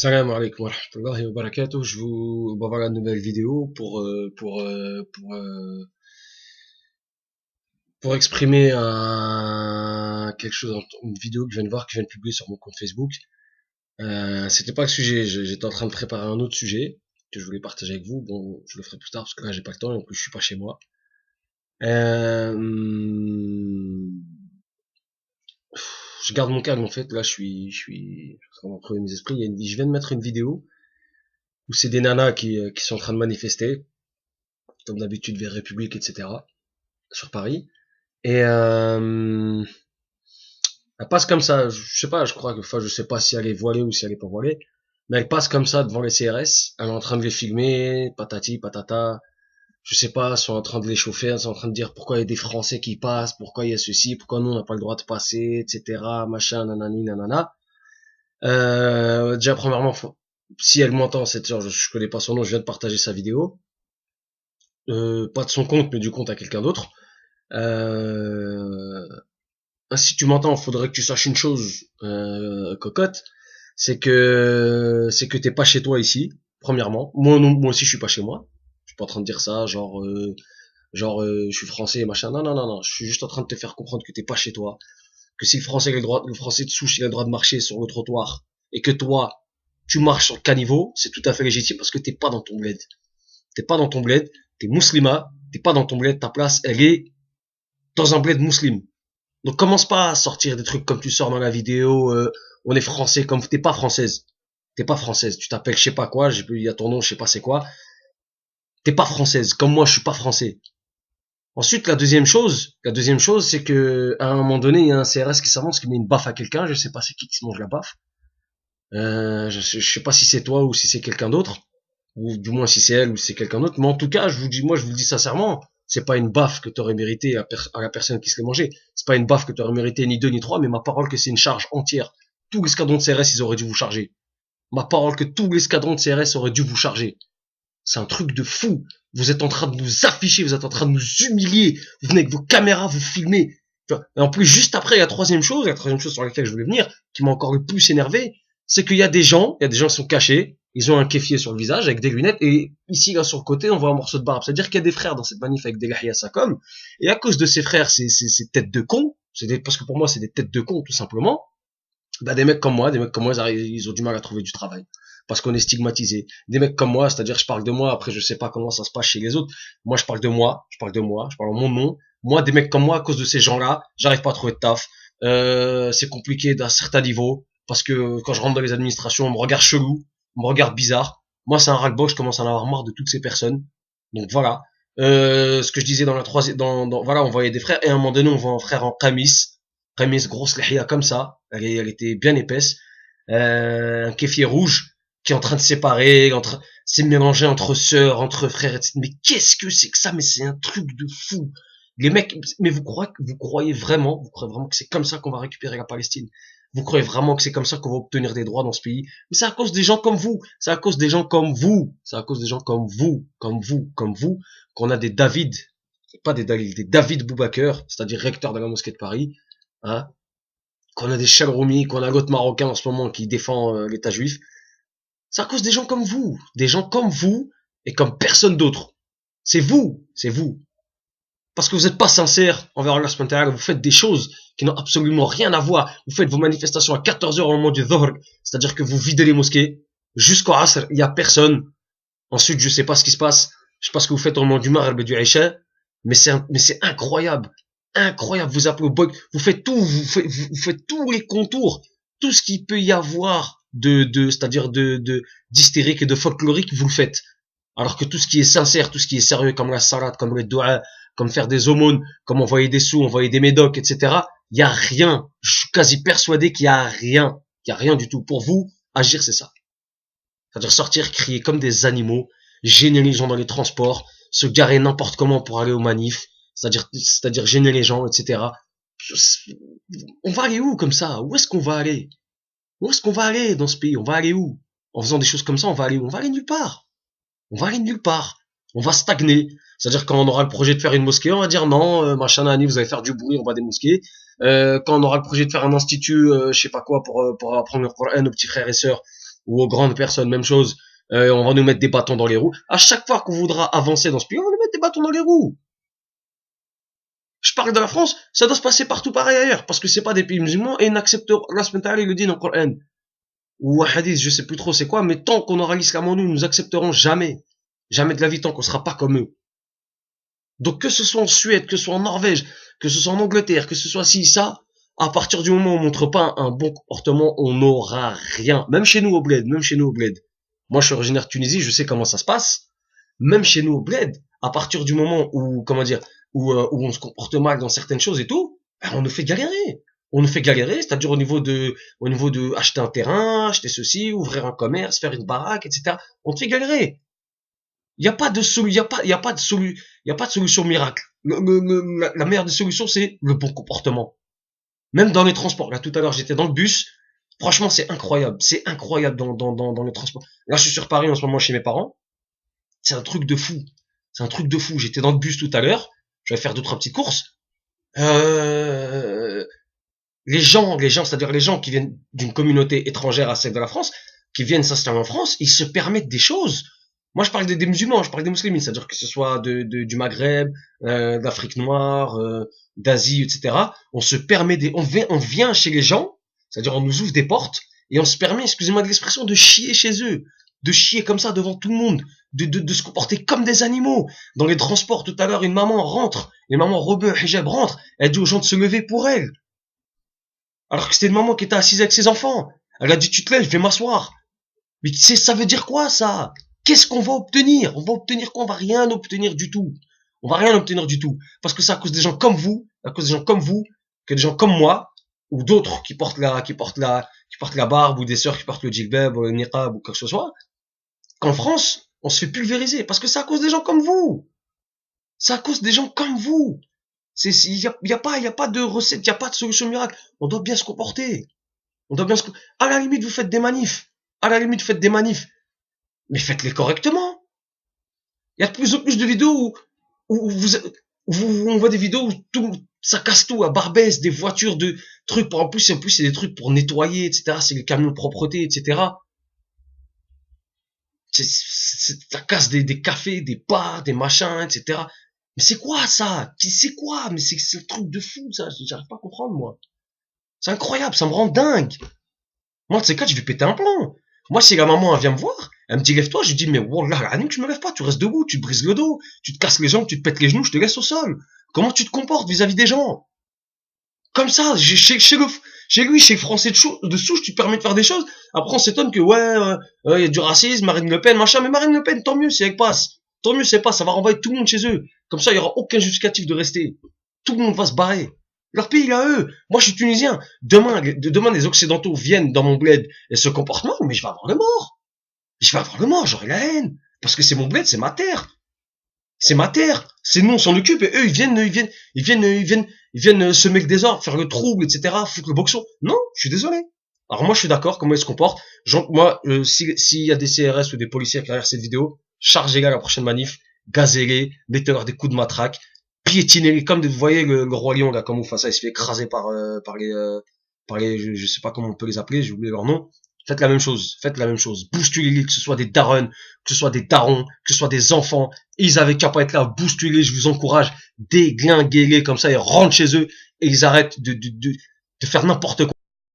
Salam alaikum wa rahmatullahi wa barakatuh. Voilà une nouvelle vidéo pour exprimer quelque chose, une vidéo que je viens de voir, que je viens de publier sur mon compte Facebook. C'était pas le sujet, j'étais en train de préparer un autre sujet que je voulais partager avec vous. Bon, je le ferai plus tard parce que là j'ai pas le temps et en plus je suis pas chez moi. Euh, je garde mon calme en fait. Là je suis en train d'en trouver mes esprits. Je viens de mettre une vidéo où c'est des nanas qui sont en train de manifester, comme d'habitude vers République, etc. sur Paris. Et elle passe comme ça, je sais pas, je crois que, enfin, je sais pas si elle est voilée ou si elle est pas voilée, mais elle passe comme ça devant les CRS, elle est en train de les filmer, patati, patata, je sais pas, elles sont en train de les chauffer, elles sont en train de dire pourquoi il y a des Français qui passent, pourquoi il y a ceci, pourquoi nous on n'a pas le droit de passer, etc., machin, nanani, nanana. Déjà, premièrement, si elle m'entend, cette genre, je connais pas son nom, je viens de partager sa vidéo, pas de son compte, mais du compte à quelqu'un d'autre. Euh, Si tu m'entends, faudrait que tu saches une chose, cocotte, c'est que t'es pas chez toi ici. Premièrement, moi non, moi aussi je suis pas chez moi. Je suis pas en train de dire ça, je suis français et machin. Non, non, non, non. Je suis juste en train de te faire comprendre que t'es pas chez toi. Que si le français de souche, il a le droit de marcher sur le trottoir et que toi, tu marches sur le caniveau, c'est tout à fait légitime parce que t'es pas dans ton bled. T'es pas dans ton bled, t'es musulman, t'es pas dans ton bled, ta place, elle est dans un bled musulman. Donc commence pas à sortir des trucs comme tu sors dans la vidéo, on est français, comme t'es pas française. T'es pas française, tu t'appelles je sais pas quoi, il y a ton nom, je sais pas c'est quoi. T'es pas française, comme moi je suis pas français. Ensuite, la deuxième chose, c'est que à un moment donné, il y a un CRS qui s'avance, qui met une baffe à quelqu'un, je sais pas c'est qui se mange la baffe. Je sais pas si c'est toi ou si c'est quelqu'un d'autre, ou du moins si c'est elle ou si c'est quelqu'un d'autre, mais en tout cas, moi je vous le dis sincèrement, c'est pas une baffe que t'aurais mérité à la personne qui se l'est mangé. C'est pas une baffe que t'aurais mérité ni deux ni trois, mais ma parole que c'est une charge entière. Tous les escadrons de CRS, ils auraient dû vous charger. Ma parole que tous les escadrons de CRS auraient dû vous charger. C'est un truc de fou. Vous êtes en train de nous afficher, vous êtes en train de nous humilier. Vous venez avec vos caméras, vous filmez. Et en plus, juste après, la troisième chose sur laquelle je voulais venir, qui m'a encore le plus énervé, c'est qu'il y a des gens qui sont cachés, ils ont un kéfier sur le visage avec des lunettes, et ici, là, sur le côté, on voit un morceau de barbe. C'est-à-dire qu'il y a des frères dans cette manif avec des lahia sakom, et à cause de ces frères, ces têtes de cons, parce que pour moi, c'est des têtes de cons, tout simplement, bah, des mecs comme moi, ils ont du mal à trouver du travail. Parce qu'on est stigmatisé. Des mecs comme moi, c'est-à-dire je parle de moi, après je sais pas comment ça se passe chez les autres. Moi je parle de moi, je parle en mon nom. Moi, des mecs comme moi, à cause de ces gens-là, j'arrive pas à trouver de taf. C'est compliqué d'un certain niveau. Parce que quand je rentre dans les administrations, on me regarde chelou, on me regarde bizarre. Moi c'est un ras-le-bol, je commence à en avoir marre de toutes ces personnes. Donc voilà. Ce que je disais dans la troisième, voilà, on voyait des frères, et à un moment donné, on voit un frère en Qamis, grosse lahia comme ça, elle était bien épaisse, un kéfier rouge, qui est en train de séparer, c'est mélangé entre sœurs, entre frères, etc. Mais qu'est-ce que c'est que ça? Mais c'est un truc de fou. Les mecs, mais vous croyez vraiment que c'est comme ça qu'on va récupérer la Palestine? Vous croyez vraiment que c'est comme ça qu'on va obtenir des droits dans ce pays? Mais c'est à cause des gens comme vous. C'est à cause des gens comme vous. C'est à cause des gens comme vous, qu'on a des David, pas des David, des David Boubaker, c'est-à-dire recteur de la mosquée de Paris, hein, qu'on a des Chalroumi, qu'on a l'autre marocain en ce moment qui défend l'État juif. C'est à cause des gens comme vous et comme personne d'autre. C'est vous. Parce que vous n'êtes pas sincère envers Allah subhanahu wa ta'ala, vous faites des choses qui n'ont absolument rien à voir. Vous faites vos manifestations à 14h au moment du Dhuhr, c'est-à-dire que vous videz les mosquées. Jusqu'au Asr, il n'y a personne. Ensuite, je sais pas ce qui se passe. Je sais pas ce que vous faites au moment du Maghrib et du Isha. Mais c'est incroyable. Incroyable. Vous appelez au boy. Vous faites tout, vous faites tous les contours. Tout ce qu'il peut y avoir c'est-à-dire d'hystérique et de folklorique, vous le faites. Alors que tout ce qui est sincère, tout ce qui est sérieux, comme la salade, comme le doua, comme faire des aumônes, comme envoyer des sous, envoyer des médocs, etc., il y a rien. Je suis quasi persuadé qu'il y a rien. Il y a rien du tout. Pour vous, agir, c'est ça. C'est-à-dire sortir, crier comme des animaux, gêner les gens dans les transports, se garer n'importe comment pour aller aux manifs, c'est-à-dire gêner les gens, etc. On va aller où comme ça? Où est-ce qu'on va aller? Où est-ce qu'on va aller dans ce pays? On va aller où? En faisant des choses comme ça, on va aller où? On va aller nulle part. On va aller nulle part. On va stagner. C'est-à-dire quand on aura le projet de faire une mosquée, on va dire non, machin Annie, vous allez faire du bruit, on va des mosquées. Quand on aura le projet de faire un institut, je sais pas quoi, pour apprendre le Coran aux petits frères et sœurs, ou aux grandes personnes, même chose. On va nous mettre des bâtons dans les roues. À chaque fois qu'on voudra avancer dans ce pays, on va nous mettre des bâtons dans les roues. Je parle de la France, ça doit se passer partout pareil ailleurs, parce que c'est pas des pays musulmans et ils n'acceptent, Allah subhanahu wa ta'ala, il le dit dans le Coran, ou un hadith, je sais plus trop c'est quoi, mais tant qu'on aura l'islam en nous, nous accepterons jamais. Jamais de la vie tant qu'on sera pas comme eux. Donc que ce soit en Suède, que ce soit en Norvège, que ce soit en Angleterre, que ce soit ci, ça, à partir du moment où on montre pas un bon comportement, on n'aura rien. Même chez nous au bled, même chez nous au bled. Moi je suis originaire de Tunisie, je sais comment ça se passe. Même chez nous au bled, à partir du moment où, comment dire, où on se comporte mal dans certaines choses et tout, on nous fait galérer. On nous fait galérer, c'est-à-dire au niveau de acheter un terrain, acheter ceci, ouvrir un commerce, faire une baraque, etc. On te fait galérer. Il n'y a pas de solution miracle. La meilleure des solutions, c'est le bon comportement. Même dans les transports. Là, tout à l'heure, j'étais dans le bus. Franchement, c'est incroyable. C'est incroyable dans les transports. Là, je suis sur Paris en ce moment chez mes parents. C'est un truc de fou. C'est un truc de fou. J'étais dans le bus tout à l'heure. Je vais faire 2-3 petites courses. Les gens, c'est-à-dire les gens qui viennent d'une communauté étrangère à celle de la France, qui viennent s'installer en France, ils se permettent des choses. Moi, je parle des musulmans, je parle des musulmans, c'est-à-dire que ce soit du Maghreb, d'Afrique noire, d'Asie, etc. On se permet on vient chez les gens, c'est-à-dire on nous ouvre des portes et on se permet, excusez-moi de l'expression, de chier chez eux, de chier comme ça devant tout le monde, de se comporter comme des animaux. Dans les transports, tout à l'heure, une maman rentre, une maman rebeu hijab rentre, elle dit aux gens de se lever pour elle, alors que c'était une maman qui était assise avec ses enfants. Elle a dit tu te lèves, je vais m'asseoir. Mais ça veut dire quoi ça? Qu'est-ce qu'on va obtenir? On va obtenir quoi? On va rien obtenir du tout. On va rien obtenir du tout. Parce que c'est à cause des gens comme vous, à cause des gens comme vous, que des gens comme moi, ou d'autres qui portent la barbe, ou des sœurs qui portent le djilbab, ou le niqab, ou quoi que ce soit, qu'en France, on se fait pulvériser. Parce que c'est à cause des gens comme vous. C'est à cause des gens comme vous. Il y a pas de recette, il y a pas de solution miracle. On doit bien se comporter. À la limite, vous faites des manifs. À la limite, faites des manifs. Mais faites-les correctement. Il y a de plus en plus de vidéos où on voit des vidéos où tout, ça casse tout à Barbès, des voitures de trucs. En plus, c'est des trucs pour nettoyer, etc. C'est les camions de propreté, etc. Ça casse des cafés, des bars, des machins, etc. Mais c'est quoi ça? C'est quoi? Mais c'est le truc de fou, ça. J'arrive pas à comprendre, moi. C'est incroyable, ça me rend dingue. Moi, de ces cas, je vais péter un plomb. Moi, si la maman, elle vient me voir, elle me dit, lève-toi, je lui dis, mais wallah, tu me lèves pas, tu restes debout, tu te brises le dos, tu te casses les jambes, tu te pètes les genoux, je te laisse au sol. Comment tu te comportes vis-à-vis des gens? Comme ça, chez lui, chez le français de souche, tu te permets de faire des choses. Après, on s'étonne que, y a du racisme, Marine Le Pen, machin, mais Marine Le Pen, tant mieux si elle passe. Tant mieux, c'est pas, ça va renvoyer tout le monde chez eux. Comme ça, il y aura aucun justificatif de rester. Tout le monde va se barrer. Leur pays, à eux. Moi, je suis tunisien. Demain, les Occidentaux viennent dans mon bled et se comportent mal, mais je vais avoir le mort. J'aurai la haine. Parce que c'est mon bled, c'est ma terre. C'est ma terre. C'est nous, on s'en occupe et eux, ils viennent semer le désordre, faire le trouble, etc., foutre le boxon. Non, je suis désolé. Alors moi, je suis d'accord, comment ils se comportent. Moi, s'il y a des CRS ou des policiers qui regardent cette vidéo, chargez-les à la prochaine manif, gazez-les, mettez-leur des coups de matraque, piétinez-les, comme vous voyez le roi lion, là, comme vous faites ça, il se fait écraser par les, je sais pas comment on peut les appeler, j'ai oublié leur nom. Faites la même chose. Bousculez-les, que ce soit des darons, que ce soit des darons, que ce soit des enfants. Ils avaient qu'à pas être là, bousculez, je vous encourage, déglinguez-les comme ça, ils rentrent chez eux et ils arrêtent de faire n'importe quoi.